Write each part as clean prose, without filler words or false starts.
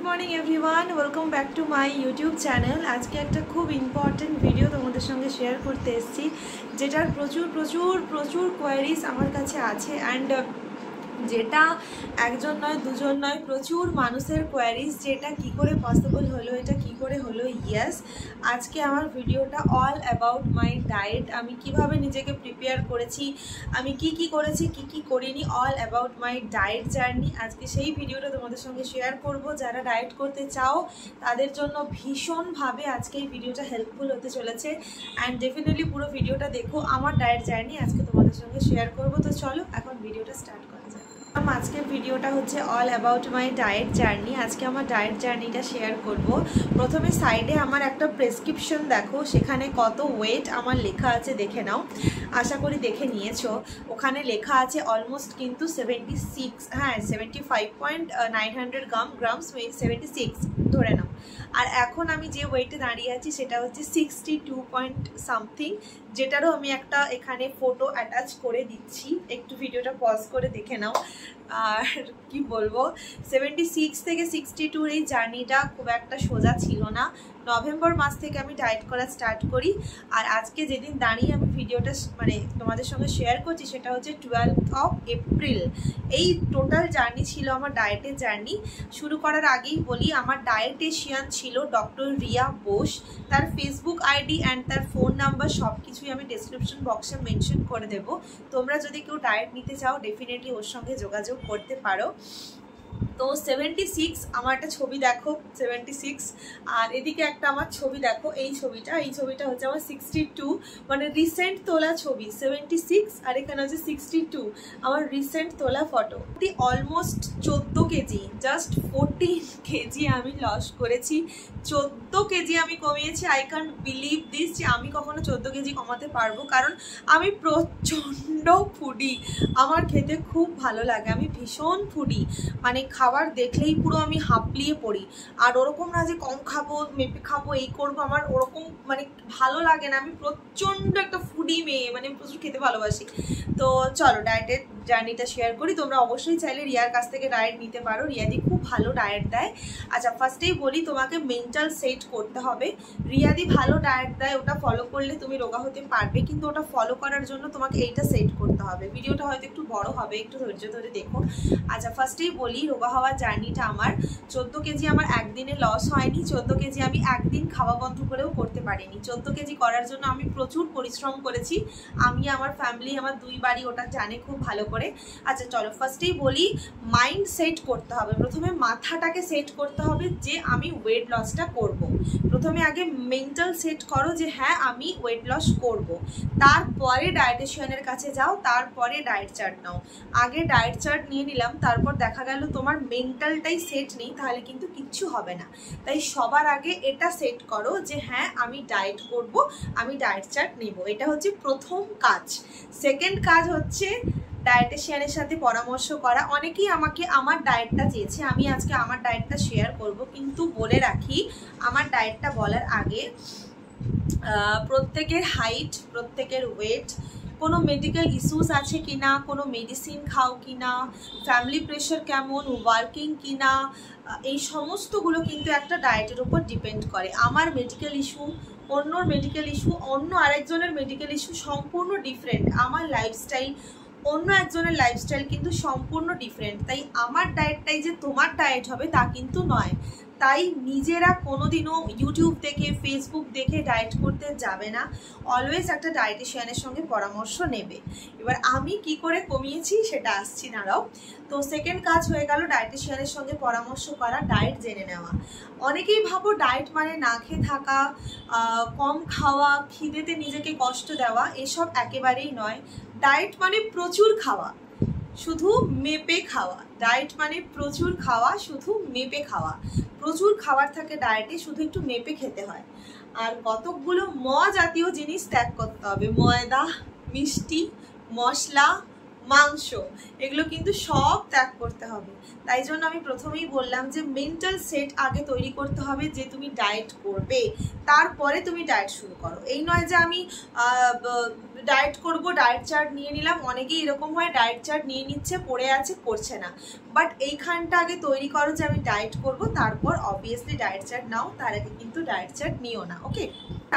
Morning everyone, welcome back to my YouTube channel. আজকে একটা খুব ইম্পর্টেন্ট ভিডিও তোমাদের সঙ্গে শেয়ার করতে এসেছি, যেটার প্রচুর কোয়ারিজ আমার কাছে আছে। অ্যান্ড যেটা একজন নয় দুজন নয়, প্রচুর মানুষের কোয়ারিজ, যেটা কি করে পসিবল হলো, এটা কি করে হলো। ইয়েস, আজকে আমার ভিডিওটা অল অ্যাবাউট মাই ডায়েট। আমি কিভাবে নিজেকে প্রিপেয়ার করেছি, আমি কি করেছি কি করিনি, all about my diet journey. আজকে সেই ভিডিওটা তোমাদের সঙ্গে শেয়ার করব। যারা ডায়েট করতে চাও তাদের জন্য ভীষণভাবে আজকে এই ভিডিওটা হেল্পফুল হতে চলেছে। অ্যান্ড ডেফিনেটলি পুরো ভিডিওটা দেখো। আমার ডায়েট জার্নি আজকে তোমাদের সঙ্গে শেয়ার করব। তো চলো এখন ভিডিওটা স্টার্ট করা যাক। আজকের ভিডিওটা হচ্ছে all about my diet journey. আজকে আমার ডায়েট জার্নিটা শেয়ার করব। প্রথমে সাইডে আমার একটা প্রেসক্রিপশন দেখো, সেখানে কত ওয়েট আমার লেখা আছে দেখে নাও। আশা করি দেখে নিয়েছো। ওখানে লেখা আছে অলমোস্ট কিন্তু 76, হ্যাঁ 75.900 গ্রামস 76 ধরে নাও। আর এখন আমি যে ওয়েটে দাঁড়িয়ে আছি সেটা হচ্ছে 62 পয়েন্ট সামথিং, যেটারও আমি একটা এখানে ফটো অ্যাটাচ করে দিচ্ছি। একটু ভিডিওটা পজ করে দেখে নাও। আর কি বলবো, 76 থেকে 62 এই জার্নিটা খুব একটা সোজা ছিল না। নভেম্বর মাস থেকে আমি ডায়েট করা স্টার্ট করি। আর আজকে যেদিন দাঁড়িয়ে আমি ভিডিওটা তোমাদের সঙ্গে শেয়ার করছি সেটা হচ্ছে 12 এপ্রিল। এই টোটাল জার্নি ছিল আমার ডায়েটের জার্নি। শুরু করার আগেই বলি, আমার ডায়েটেশিয়ান ছিল ডক্টর রিয়া বোস। তার ফেসবুক আইডি অ্যান্ড তার ফোন নাম্বার সব কিছুই আমি ডেসক্রিপশন বক্সে মেনশন করে দেবো। তোমরা যদি কেউ ডায়েট নিতে চাও ডেফিনেটলি ওর সঙ্গে যোগাযোগ করতে পারো। তো 76 আমার একটা ছবি দেখো, 76। আর এদিকে একটা আমার ছবি দেখো, এই ছবিটা হচ্ছে আমার 62, মানে রিসেন্ট তোলা ছবি। 76 আর এখানে হচ্ছে 62, আমার রিসেন্ট তোলা photo. Almost 14 KG, just 14 KG আমি লস করেছি। 14 কেজি আমি কমিয়েছি। আই ক্যান্ট বিলিভ দিস যে আমি কখনো 14 কেজি কমাতে পারবো, কারণ আমি প্রচণ্ড ফুডি। আমার খেতে খুব ভালো লাগে, আমি ভীষণ ফুডি। মানে খাবার দেখলেই পুরো আমি হাঁপলিয়ে পড়ি। আর ওরকম না যে কম খাবো, মেপে খাবো, এই করবো, আমার ওরকম মানে ভালো লাগে না। আমি প্রচণ্ড একটা ফুডি মেয়ে, মানে প্রচুর খেতে ভালোবাসি। তো চলো ডায়েটের জার্নিটা শেয়ার করি। তোমরা অবশ্যই চাইলে রিয়ার কাছ থেকে ডায়েট নিতে পারো। রিয়াদি খুব ভালো ডায়েট দেয়। আচ্ছা, ফার্স্টেই বলি, তোমাকে মেন্টাল সেট করতে হবে। রিয়াদি ভালো ডায়েট দেয়, ওটা ফলো করলে তুমি রোগা হতে পারবে, কিন্তু ওটা ফলো করার জন্য তোমাকে এইটা সেট করতে হবে। ভিডিওটা হয়তো একটু বড় হবে, একটু ধৈর্য ধরে দেখো। আচ্ছা, ফার্স্টেই বলি, রোগা হওয়ার জার্নিটা আমার 14 কেজি আমার একদিনে লস হয়নি। 14 কেজি আমি একদিন খাওয়া বন্ধ করেও করতে পারিনি। 14 কেজি করার জন্য আমি প্রচুর পরিশ্রম করেছি। আমি, আমার ফ্যামিলি, আমার দুই বাড়ি ওটা জানে খুব ভালো করে। আচ্ছা চলো, ফার্স্টেই বলি, মাইন্ড সেট করতে হবে। প্রথমে মাথাটাকে সেট করতে হবে যে আমি ওয়েট লসটা করব। প্রথমে আগে মেন্টাল সেট করো যে হ্যাঁ আমি ওয়েট লস করব। তারপরে ডায়েটিশিয়ানের কাছে যাও, তারপরে ডায়েট চার্ট নাও। আগে ডায়েট চার্ট নিয়ে নিলাম, তারপর দেখা গেল তোমার মেন্টালটাই সেট নেই, তাহলে কিন্তু কিচ্ছু হবে না। তাই সবার আগে এটা সেট করো যে হ্যাঁ আমি ডায়েট করব, আমি ডায়েট চার্ট নেব। এটা হচ্ছে প্রথম কাজ। সেকেন্ড কাজ হচ্ছে ডায়েটিশিয়ানের সাথে পরামর্শ করা। অনেকেই আমাকে আমার ডায়েটটা চেয়েছে, আমি আজকে আমার ডায়েটটা শেয়ার করব। কিন্তু বলে রাখি, আমার ডায়েটটা বলার আগে প্রত্যেকের হাইট, প্রত্যেকের ওয়েট, কোনো মেডিকেল ইস্যুস আছে কিনা, কোনো মেডিসিন খাও কিনা, ফ্যামিলি প্রেশার কেমন, ওয়ার্কিং কিনা, এই সমস্তগুলো কিন্তু একটা ডায়েটের উপর ডিপেন্ড করে। আমার মেডিকেল ইস্যু, অন্যর মেডিকেল ইস্যু, অন্য আরেকজনের মেডিকেল ইস্যু সম্পূর্ণ ডিফারেন্ট। আমার লাইফস্টাইল, অন্য একজনের লাইফস্টাইল কিন্তু সম্পূর্ণ ডিফারেন্ট। তাই আমার ডায়েটটাই যে তোমার ডায়েট হবে তা কিন্তু নয়। তাই নিজেরা কোনোদিনও ইউটিউব দেখে, ফেসবুক দেখে ডায়েট করতে যাবে না। অলওয়েজ একটা ডায়েটিশিয়ানের সঙ্গে পরামর্শ নেবে। এবার আমি কি করে কমিয়েছি সেটা আসছি, দাঁড়াও। তো সেকেন্ড কাজ হয়ে গেল ডায়েটিশিয়ানের সঙ্গে পরামর্শ করা, ডায়েট জেনে নেওয়া। অনেকেই ভাবো ডায়েট মানে না খেয়ে থাকা, কম খাওয়া, খিদেতে নিজেকে কষ্ট দেওয়া, এসব একেবারেই নয়। ডায়েট মানে প্রচুর খাওয়া, শুধু মেপে খাওয়া। ডায়েট মানে প্রচুর খাওয়া, শুধু মেপে খাওয়া। প্রচুর খাবার থাকে ডায়েটে, শুধু একটু মেপে খেতে হয়। আর কতকগুলো জাতীয় জিনিস ত্যাগ করতে হবে। ময়দা, মিষ্টি, মশলা, মাংস, এগুলো কিন্তু সব ত্যাগ করতে হবে। তাই জন্য আমি প্রথমেই বললাম যে মেন্টাল সেট আগে তৈরি করতে হবে যে তুমি ডায়েট করবে, তারপরে তুমি ডায়েট শুরু করো। এই নয় যে আমি ডায়েট করব, ডায়েট চার্ট নিয়ে নিলাম। অনেকেই এরকম হয়, ডায়েট চার্ট নিয়ে নিচ্ছে, পড়ে আছে, করছে না। বাট এইখানটা আগে তৈরি করো যে আমি ডায়েট করব, তারপর অবভিয়াসলি ডায়েট চার্ট নাও, তার আগে কিন্তু ডায়েট চার্ট নিও না। ওকে,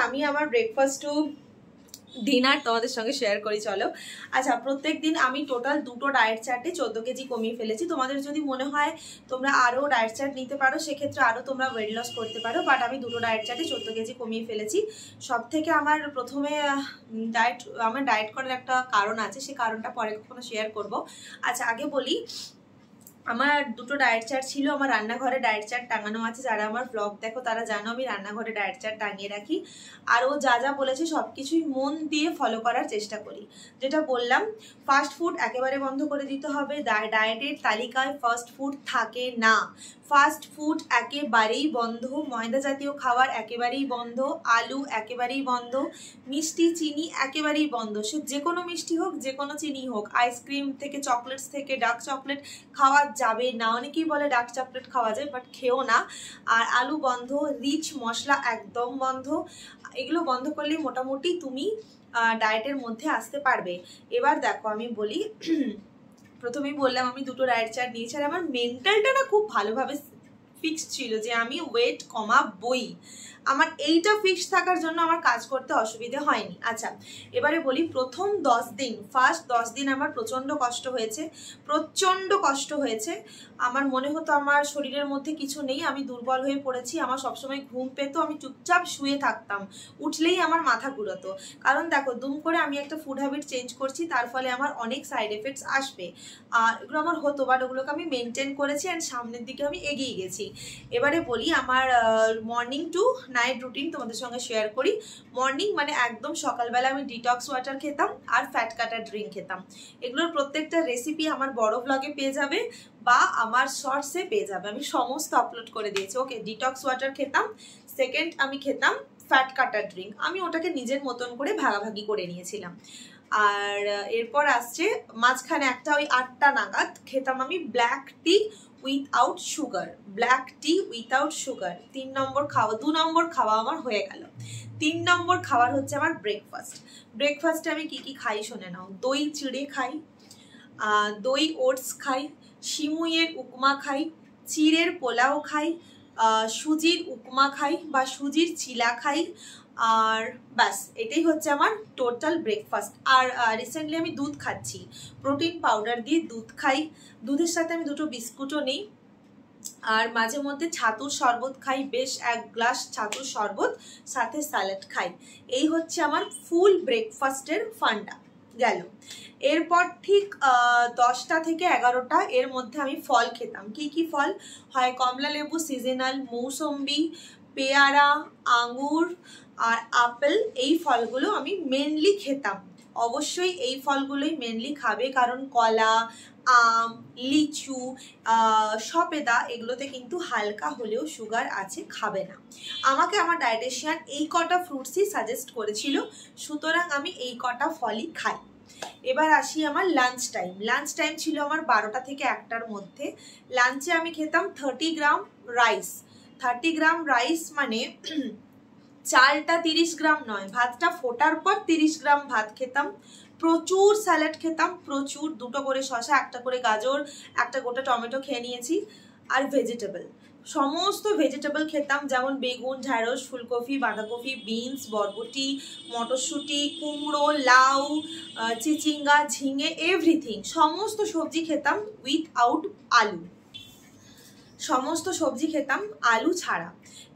আমি আমার ব্রেকফাস্ট টু ডিনার তোমাদের সঙ্গে শেয়ার করি, চলো। আচ্ছা, প্রত্যেক দিন আমি টোটাল 2টো ডায়েট চার্টে 14 কেজি কমিয়ে ফেলেছি। তোমাদের যদি মনে হয় তোমরা আরও ডায়েট চার্ট নিতে পারো, সেক্ষেত্রে আরও তোমরা ওয়েট লস করতে পারো। বাট আমি 2টো ডায়েট চার্টে 14 কেজি কমিয়ে ফেলেছি। সব থেকে আমার প্রথমে আমার ডায়েট করার একটা কারণ আছে, সেই কারণটা পরে কখনো শেয়ার করব। আচ্ছা, আগে বলি, আমার 2টো ডায়েট চার্ট ছিল। আমার রান্নাঘরে ডায়েট চার্ট টাঙানো আছে, যারা আমার ব্লগ দেখো তারা জানো আমি রান্নাঘরে ডায়েট চার্ট টাঙিয়ে রাখি। আর ও যা যা বলেছে সব কিছুই মন দিয়ে ফলো করার চেষ্টা করি। যেটা বললাম, ফাস্ট ফুড একেবারে বন্ধ করে দিতে হবে। ডায়েটের তালিকায় ফাস্ট ফুড থাকে না, ফাস্ট ফুড একেবারেই বন্ধ। ময়দা জাতীয় খাবার একেবারেই বন্ধ, আলু একেবারেই বন্ধ, মিষ্টি চিনি একেবারেই বন্ধ। সে যে কোনো মিষ্টি হোক, যে কোনো চিনি হোক, আইসক্রিম থেকে চকলেটস থেকে ডার্ক চকলেট খাওয়া যাবে না। অনেকেই বলে ডার্ক চকলেট খাওয়া যায়, বাট খেও না। আর আলু বন্ধ, রিচ মশলা একদম বন্ধ। এগুলো বন্ধ করলেই মোটামুটি তুমি ডায়েটের মধ্যে আসতে পারবে। এবার দেখো, আমি বলি, প্রথমেই বললাম আমি 2টো ডায়েট চার্ট নিয়েছি। আর আমার মেন্টালটা না খুব ভালোভাবে ফিক্সড ছিল যে আমি ওয়েট কমাবই। আমার এইটা ফিক্স থাকার জন্য আমার কাজ করতে অসুবিধে হয়নি। আচ্ছা, এবারে বলি, প্রথম 10 দিন, ফার্স্ট 10 দিন আমার প্রচণ্ড কষ্ট হয়েছে, প্রচণ্ড কষ্ট হয়েছে। আমার মনে হতো আমার শরীরের মধ্যে কিছু নেই, আমি দুর্বল হয়ে পড়েছি। আমার সবসময় ঘুম পেতো, আমি চুপচাপ শুয়ে থাকতাম, উঠলেই আমার মাথা ঘুরতো। কারণ দেখো, দুম করে আমি একটা ফুড হ্যাবিট চেঞ্জ করছি, তার ফলে আমার অনেক সাইড এফেক্টস আসবে। আর এগুলো আমার হতো, বাট ওগুলোকে আমি মেনটেন করেছি অ্যান্ড সামনের দিকে আমি এগিয়ে গেছি। এবারে বলি আমার মর্নিং টু নাইট রুটিন তোমাদের সঙ্গে শেয়ার করি। মর্নিং মানে একদম সকালবেলা আমি ডিটক্স ওয়াটার খেতাম আর ফ্যাট কাটার ড্রিঙ্ক খেতাম। এগুলোর প্রত্যেকটা রেসিপি আমার বড় ব্লগে পেয়ে যাবে বা আমার শর্টসে পেয়ে যাবে, আমি সমস্ত আপলোড করে দিয়েছি। ওকে, ডিটক্স ওয়াটার খেতাম। সেকেন্ড, আমি খেতাম ফ্যাট কাটার ড্রিঙ্ক। আমি ওটাকে নিজের মতন করে ভাগাভাগি করে নিয়েছিলাম। আর এরপর আসছে মাঝখানে একটা, ওই 8টা নাগাদ খেতাম আমি ব্ল্যাক টি উইথআউট সুগার। ব্ল্যাক টি উইথআউট সুগার 3 নম্বর খাওয়া। 2 নম্বর খাওয়া আমার হয়ে গেল। 3 নম্বর খাবার হচ্ছে আমার ব্রেকফাস্ট। ব্রেকফাস্টে আমি কি কি খাই শুনে নাও। দই চিড়ে খাই, দই ওটস খাই, সিমুইয়ের উপমা খাই, চিড়ের পোলাও খাই, সুজির উপমা খাই বা সুজির চিলা খাই। আর ব্যাস, এটাই হচ্ছে আমার টোটাল ব্রেকফাস্ট। আর রিসেন্টলি আমি দুধ খাচ্ছি, প্রোটিন পাউডার দিয়ে দুধ খাই। দুধের সাথে আমি 2টো বিস্কুটও নিই। আর মাঝে মধ্যে ছাতুর শরবত খাই, বেশ 1 গ্লাস ছাতুর শরবত, সাথে স্যালাড খাই। এই হচ্ছে আমার ফুল ব্রেকফাস্টের ফান্ডা গেল। এরপর ঠিক 10টা থেকে 11টা এর মধ্যে আমি ফল খেতাম। কি কি ফল? হয় কমলা লেবু সিজনাল, মৌসম্বি, পেয়ারা, আঙ্গুর আর আপেল। এই ফলগুলো আমি মেনলি খেতাম। অবশ্যই এই ফলগুলোই মেনলি খাবে, কারণ কলা, আম, লিচু, সবেদা এগুলোতে কিন্তু হালকা হলেও সুগার আছে, খাবে না। আমাকে আমার ডায়েটিশিয়ান এই কটা ফ্রুটসই সাজেস্ট করেছিল, সুতরাং আমি এই কটা ফলই খাই। এবার আসি আমার লাঞ্চ টাইম। লাঞ্চ টাইম ছিল আমার 12টা থেকে 1টার মধ্যে। লাঞ্চে আমি খেতাম 30 গ্রাম রাইস। 30 গ্রাম রাইস মানে চালটা 30 গ্রাম নয়, ভাতটা ফোটার পর 30 গ্রাম ভাত খেতাম। প্রচুর স্যালাড খেতাম, প্রচুর, 2টো করে শসা, 1টা করে গাজর, 1টা গোটা টমেটো খেয়ে নিয়েছি। আর ভেজিটেবল, সমস্ত ভেজিটেবল খেতাম, যেমন বেগুন, ঢ্যাঁড়স, ফুলকপি, বাঁধাকপি, বিনস, বরবটি, মটরশুঁটি, কুমড়ো, লাউ, চিচিঙ্গা, ঝিঙে, এভরিথিং। সমস্ত সবজি খেতাম উইথআউট আলু, সমস্ত সবজি খেতাম আলু ছাড়া।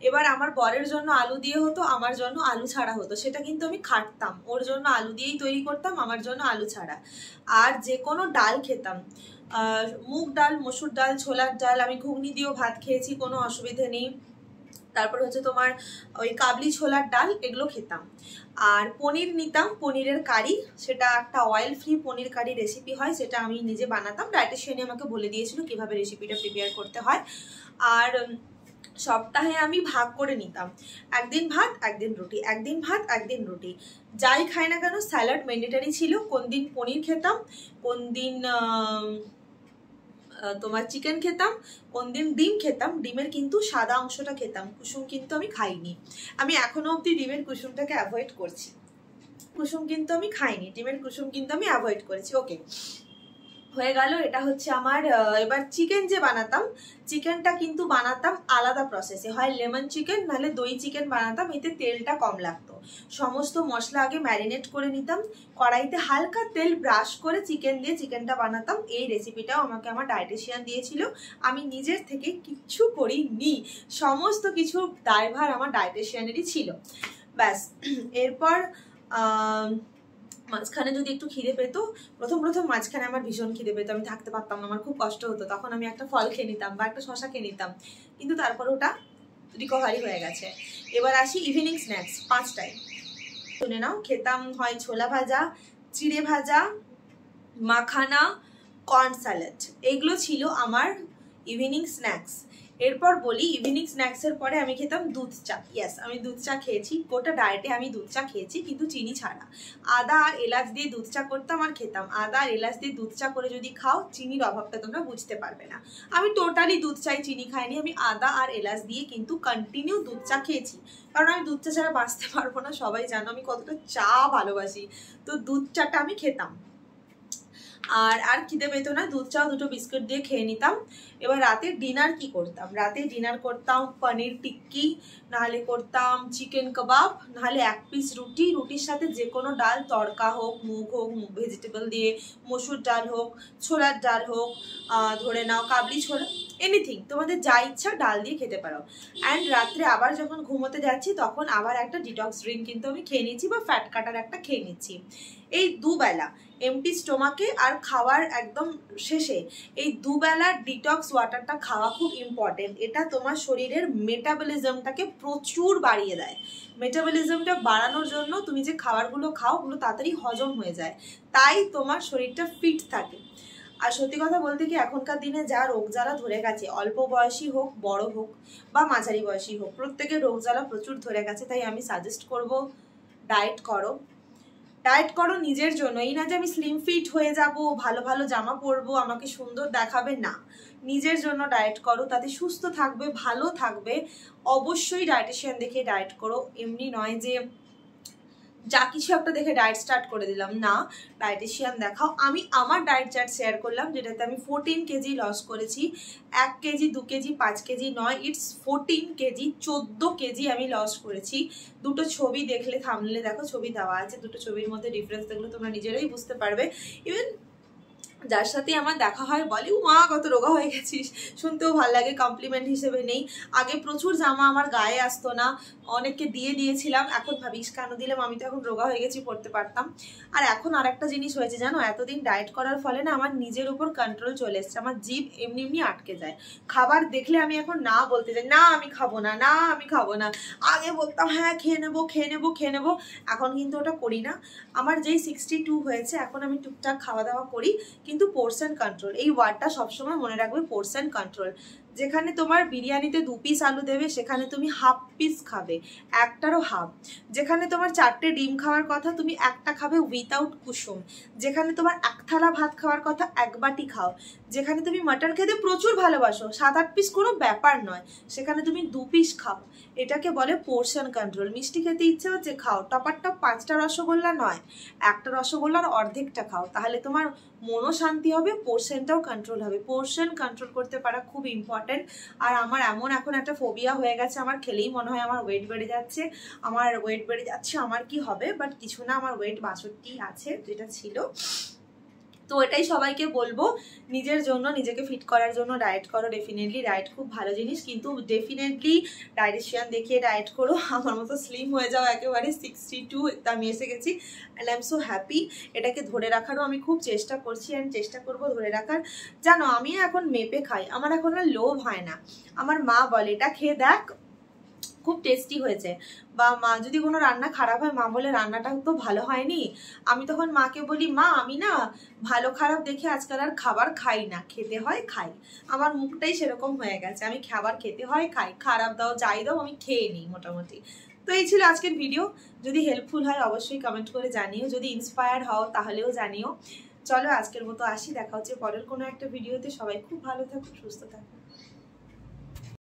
এবার আমার বরের জন্য আলু দিয়ে হতো, আমার জন্য আলু ছাড়া হতো। সেটা কিন্তু আমি খাটতাম, ওর জন্য আলু দিয়েই তৈরি করতাম, আমার জন্য আলু ছাড়া। আর যে কোনো ডাল খেতাম, মুগ ডাল, মসুর ডাল, ছোলার ডাল। আমি ঘুগনি দিয়েও ভাত খেয়েছি, কোনো অসুবিধে নেই। তারপর হচ্ছে তোমার ওই কাবলি ছোলার ডাল, এগুলো খেতাম। আর পনির নিতাম, পনিরের কারি, সেটা একটা অয়েল ফ্রি পনির কারি রেসিপি হয়, সেটা আমি নিজে বানাতাম। ডায়েটিশিয়ানই আমাকে বলে দিয়েছিল কিভাবে রেসিপিটা প্রিপেয়ার করতে হয়। আর সপ্তাহে আমি ভাগ করে নিতাম, একদিন ভাত একদিন রুটি, একদিন ভাত একদিন রুটি। যাই খাই না কেন স্যালাড ম্যান্ডেটারি ছিল। কোন দিন পনির খেতাম, কোন দিন তোমার চিকেন খেতাম, কোন দিন ডিম খেতাম। ডিমের কিন্তু সাদা অংশটা খেতাম, কুসুম কিন্তু আমি খাইনি। আমি এখনো অবধি ডিমের কুসুমটাকে অ্যাভয়েড করছি। কুসুম কিন্তু আমি খাইনি, ডিমের কুসুম কিন্তু আমি অ্যাভয়েড করেছি। ওকে, হয়ে গেল। এটা হচ্ছে আমার। এবার চিকেন যে বানাতাম, চিকেনটা কিন্তু বানাতাম আলাদা প্রসেসে, হয় লেমন চিকেন নাহলে দই চিকেন বানাতাম, এতে তেলটা কম লাগতো। সমস্ত মশলা আগে ম্যারিনেট করে নিতাম, কড়াইতে হালকা তেল ব্রাশ করে চিকেন দিয়ে চিকেনটা বানাতাম। এই রেসিপিটাও আমাকে আমার ডায়েটিশিয়ান দিয়েছিল, আমি নিজের থেকে কিচ্ছু করিনি, সমস্ত কিছু দায়ভার আমার ডায়েটিশিয়ানেরই ছিল। ব্যাস, এরপর মাঝখানে যদি একটু খিদে পেতো, প্রথম মাঝখানে আমার ভীষণ খিদে পেতো, আমি থাকতে পারতাম না, আমার খুব কষ্ট হতো, তখন আমি একটা ফল খেয়ে নিতাম বা একটা শশা খেয়ে নিতাম, কিন্তু তারপর ওটা রিকভারি হয়ে গেছে। এবার আসি ইভিনিং স্ন্যাক্স 5টায়। শুনে নাও, খেতাম হয় ছোলা ভাজা, চিড়ে ভাজা, মাখানা, কর্ন স্যালাড, এইগুলো ছিল আমার ইভিনিং স্ন্যাক্স। এরপর বলি ইভিনিং স্ন্যাক্সের পরে আমি খেতাম দুধ চা। ইয়েস, আমি দুধ চা খেয়েছি, গোটা ডায়েটে আমি দুধ চা খেয়েছি, কিন্তু চিনি ছাড়া। আদা আর এলাচ দিয়ে দুধ চা করতাম আর খেতাম। আদা আর এলাচ দিয়ে দুধ চা করে যদি খাও, চিনির অভাবটা তোমরা বুঝতে পারবে না। আমি টোটালি দুধ চাই চিনি খাইনি, আমি আদা আর এলাচ দিয়ে কিন্তু কন্টিনিউ দুধ চা খেয়েছি, কারণ আমি দুধ চা ছাড়া বাঁচতে পারবো না। সবাই জানো আমি কতটা চা ভালোবাসি, তো দুধ চাটা আমি খেতাম। আর খিদে পেতো না, দুধ চা দুটো বিস্কুট দিয়ে খেয়ে নিতাম। এবার রাতে ডিনার কি করতাম, রাতে ডিনার করতাম পনির টিক্কি, নাহলে করতাম চিকেন কাবাব, নাহলে 1 পিস রুটি, রুটির সাথে যে কোনো ডাল, তড়কা হোক, মুগ হোক, ভেজিটেবল দিয়ে, মসুর ডাল হোক, ছোলার ডাল হোক, ধরে নাও কাবলি ছোলা, এনিথিং তোমাদের যা ইচ্ছা ডাল দিয়ে খেতে পারো। অ্যান্ড রাত্রে আবার যখন ঘুমোতে যাচ্ছি তখন আবার একটা ডিটক্স ড্রিঙ্ক কিন্তু আমি খেয়ে নিচ্ছি, বা ফ্যাট কাটার একটা খেয়ে নিচ্ছি। এই দুবেলা এমটি স্টোমাকে আর খাওয়ার একদম শেষে এই দুবেলা ডিটক্স ওয়াটারটা খাওয়া খুব ইম্পর্টেন্ট। এটা তোমার শরীরের মেটাবলিজমটাকে প্রচুর বাড়িয়ে দেয়। মেটাবলিজমটা বাড়ানোর জন্য তুমি যে খাবারগুলো খাও ওগুলো তাড়াতাড়ি হজম হয়ে যায়, তাই তোমার শরীরটা ফিট থাকে। আর সত্যি কথা বলতে কি, এখনকার দিনে যা রোগ জ্বালা ধরে গেছে, অল্প বয়সী হোক, বড় হোক বা মাঝারি বয়সী হোক, প্রত্যেকের রোগ জ্বালা প্রচুর ধরে গেছে। তাই আমি সাজেস্ট করব ডায়েট করো, ডায়েট করো নিজের জন্য। এই না যে আমি স্লিম ফিট হয়ে যাব, ভালো ভালো জামা পরবো, আমাকে সুন্দর দেখাবে, না, নিজের জন্য ডায়েট করো, তাতে সুস্থ থাকবে, ভালো থাকবে। অবশ্যই ডায়েটিশিয়ান দেখে ডায়েট করো, এমনি নয় যে যা কিছু একটা দেখে ডায়েট স্টার্ট করে দিলাম, না, ডায়েটিশিয়ান দেখাও। আমি আমার ডায়েট চার্ট শেয়ার করলাম, যেটাতে আমি 14 কেজি লস করেছি। 1 কেজি 2 কেজি 5 কেজি নয়, ইটস 14 কেজি, 14 কেজি আমি লস করেছি। দুটো ছবি দেখলে, থাম্বনেলে দেখো ছবি দেওয়া আছে, দুটো ছবির মধ্যে ডিফারেন্স দেখলে তোমরা নিজেরাই বুঝতে পারবে। ইভেন যার সাথে আমার দেখা হয় বলে, ও মা কত রোগা হয়ে গেছিস, শুনতেও ভালো লাগে, কমপ্লিমেন্ট হিসেবে নেই। আগে প্রচুর জামা আমার গায়ে আসতো না, অনেককে দিয়েছিলাম, এখন ভাবিস কেন দিলাম, আমি তো এখন রোগা হয়ে গেছি, পড়তে পারতাম। আর এখন আর একটা জিনিস হয়েছে জানো, এতদিন ডায়েট করার ফলে না আমার নিজের উপর কন্ট্রোল চলে এসছে, আমার জিভ এমনি আটকে যায়। খাবার দেখলে আমি এখন না বলতে চাই, না আমি খাবো না, না আমি খাবো না। আগে বলতাম হ্যাঁ খেয়ে নেবো, এখন কিন্তু ওটা করি না। আমার যেই 62 হয়েছে, এখন আমি টুকটাক খাওয়া দাওয়া করি, কিন্তু পোর্শন কন্ট্রোল, এই ওয়ার্ডটা সবসময় মনে রাখবে, পোর্শন কন্ট্রোল। যেখানে তোমার বিরিয়ানিতে 2 পিস আলু দেবে, সেখানে তুমি হাফ পিস খাবে, একটারও হাফ। যেখানে তোমার 4টে ডিম খাওয়ার কথা, তুমি একটা খাবে উইথাউট কুসুম। যেখানে তোমার 1 থালা ভাত খাওয়ার কথা, 1 বাটি খাও। যেখানে তুমি মাটন খেতে প্রচুর ভালোবাসো, 7-8 পিস কোনো ব্যাপার নয়, সেখানে তুমি 2 পিস খাও। এটাকে বলে পোর্শন কন্ট্রোল। মিষ্টি খেতে ইচ্ছে হচ্ছে খাও, টপারটপ 5টা রসগোল্লা নয়, একটা রসগোল্লার অর্ধেকটা খাও, তাহলে তোমার মনও শান্তি হবে, পোর্শনটাও কন্ট্রোল হবে। পোর্শন কন্ট্রোল করতে পারা খুব ইম্পর্টেন্ট। আর আমার এমন এখন একটা ফোবিয়া হয়ে গেছে, আমার খেলেই মনে হয় আমার ওয়েট বেড়ে যাচ্ছে, আমার কি হবে, বাট কিছু না, আমার ওয়েট 62 আছে, যেটা ছিল। তো এটাই সবাইকে বলবো, নিজের জন্য, নিজেকে ফিট করার জন্য ডায়েট করো। ডেফিনেটলি ডায়েট খুব ভালো জিনিস, কিন্তু ডেফিনেটলি ডায়েটিশিয়ান দেখিয়ে ডায়েট করো। আমার মতো স্লিম হয়ে যাও একেবারে। 62 আমি এসে গেছি, and I am so happy. এটাকে ধরে রাখারও আমি খুব চেষ্টা করছি, অ্যান্ড চেষ্টা করবো ধরে রাখার। জানো, আমি এখন মেপে খাই, আমার এখন আর লোভ হয় না। আমার মা বলে এটা খেয়ে দেখ, খুব টেস্টি হয়েছে। বা মা যদি কোনো রান্না খারাপ হয়, মা বলে রান্নাটা তো ভালো হয়নি, আমি তখন মাকে বলি মা আমি না ভালো খারাপ দেখে আজকাল আর খাবার খাই না, খেতে হয় খাই। আমার মুখটাই সেরকম হয়ে গেছে, আমি খাবার খেতে হয় খাই, খারাপ দাও যাই দাও আমি খেয়ে নিই মোটামুটি। তো এই ছিল আজকের ভিডিও। যদি হেল্পফুল হয় অবশ্যই কমেন্ট করে জানিও, যদি ইন্সপায়ার্ড হও তাহলেও জানিও। চলো আজকের মতো আসি, দেখা হচ্ছে পরের কোনো একটা ভিডিওতে। সবাই খুব ভালো থাকো, সুস্থ থাকো।